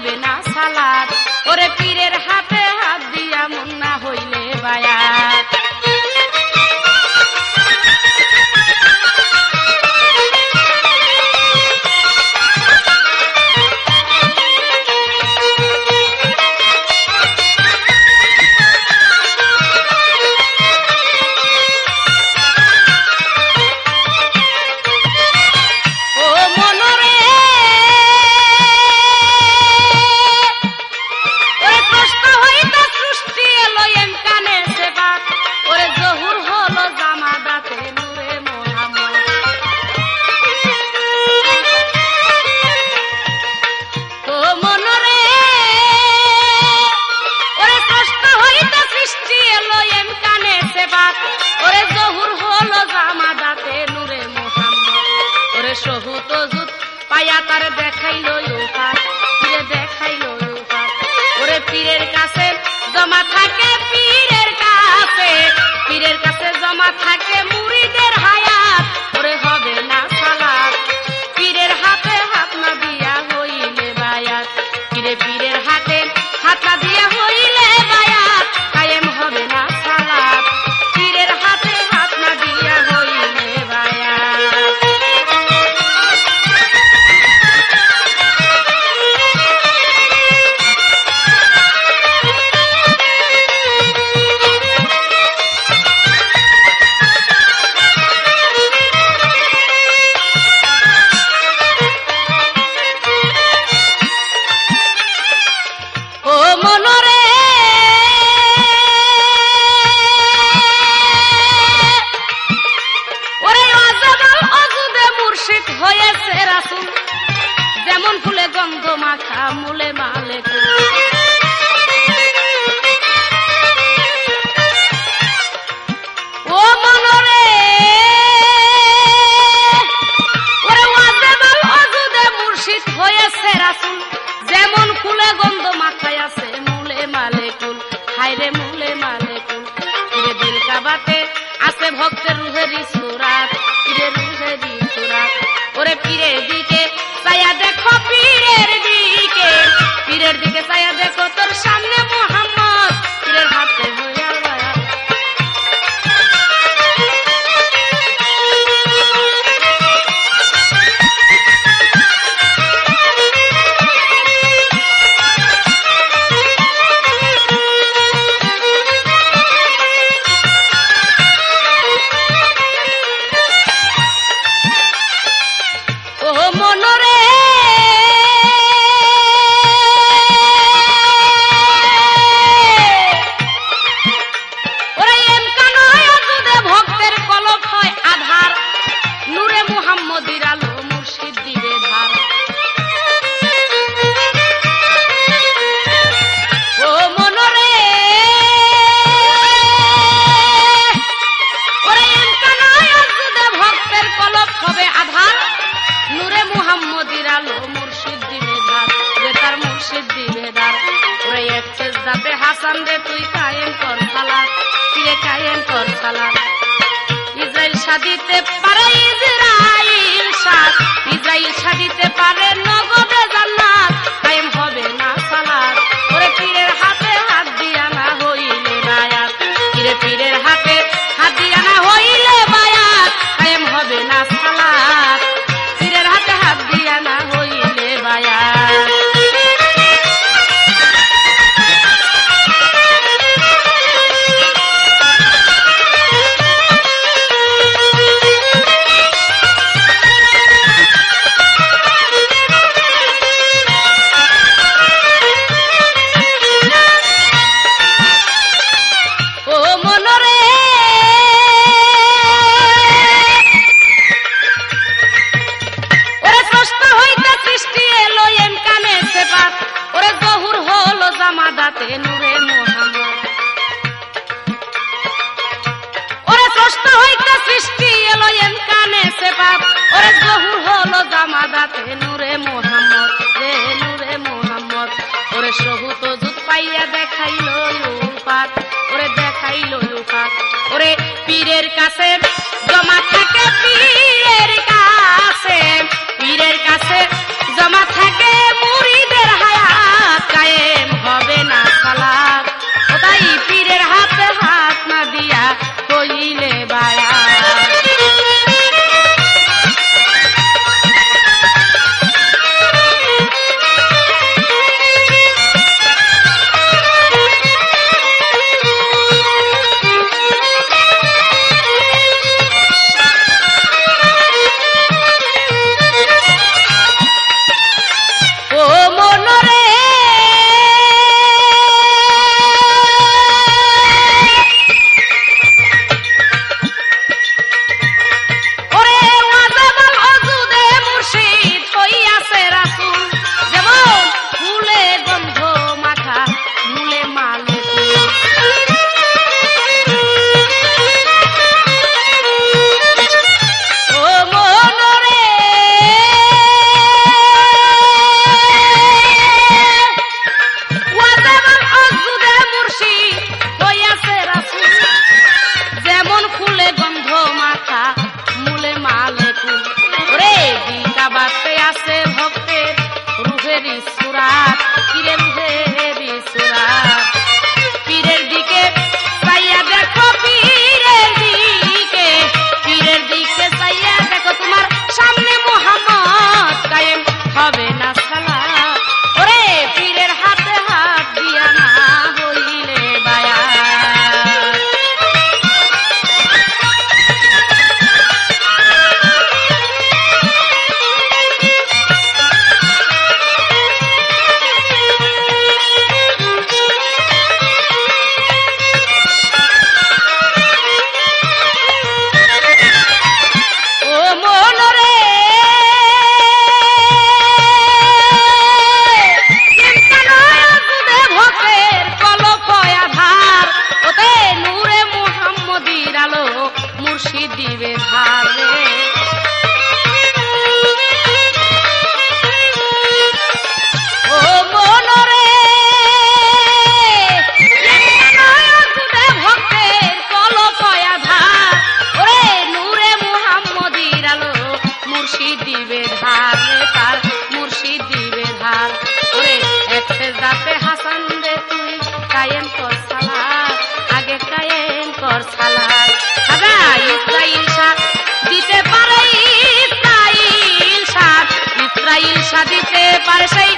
হবে না সালাত। ওরে পীরের হাতে হাত দিয়া মুন্না হইলে বায়াত। পায়া তার দেখাইলো উপাস, পীরে দেখাইলো উপাস। ওরে পীরের কাছে জমা থাকে, পীরের কাছে জমা থাকে মুরিদের হায়াত। ওরে হবে না সালাত, পীরের হাতে হাত না দিয়া হইলে বায়াত। পীরের হাতে হাত না দিয়া হইলে বায়াত, কায়েম হবে না সালাত। পীরের হাতে হাত না দিয়া হইলে বায়াত। যেমন ফুলে গন্ধ মাখা মুলে মালে ও মনরে, ওরে ওয়াজেবাল অজুদে মুর্শিদ হয়েছে রাসূল। যেমন ফুলে গন্ধ মাখায় আছে মুলে মালে কুল, হায়রে মুলে মালে কুল। পীরে দিল কাবাতে আছে ভক্তের রুহেরি সুরাত, পীরে রুহেরি সুরাত। ওরে পীরের দিকে চাইয়া দেখো, পীরের দিকে চাইয়া দেখো, তোর সামনে মুহাম্মদ পীরের হাতে হইয়া বায়াত। ও মনরে, ওরে এমকান অজুদে ভক্তের কলব হয় আধার, নূরে মুহাম্মদির আলো মুর্শিদ দিবে ধার। ও মনরে, ওরে এমকান অজুদে ভক্তের কলব হবে আধার, নূরে মুহাম্মদির আলো মুর্শিদ দিবে ধার। রে তার মুর্শিদ দিবে ধার। ওরে এক সেজদাতে হাসান রে তুই কায়েম কর সালাত, পীরে কায়েম কর সালাত। ইসরাইল সাদিতে পারে, ইসরাইল সাদিতে পারে নগদে জান্নাত, কায়েম হবে না সালাত। ওরে পীরের হাতে হাত দিয়া না হইলে বায়াত, পীরের হাতে হাত দিয়া না হইলে বায়াত, কায়েম হবে না সালাত। পীরের হাতে হাত দিয়া না হইলে বায়াত। জামাদাতে নূরে মুহাম্মদ, ওরে স্রষ্টা হইতে সৃষ্টি এলো এমকানে সেবাব। ওরে জহুর হলো জামাদাতে নূরে মুহাম্মদ, রে নূরে মুহাম্মদ। ওরে সহুত দুধ পাইয়া দেখাইলো উপাত, ওরে দেখাইলো উপাত। ওরে পীরের কাছে জমা থাকে, পীরের কাছে জমা থাকে মুরিদের হায়াত। পারে সেই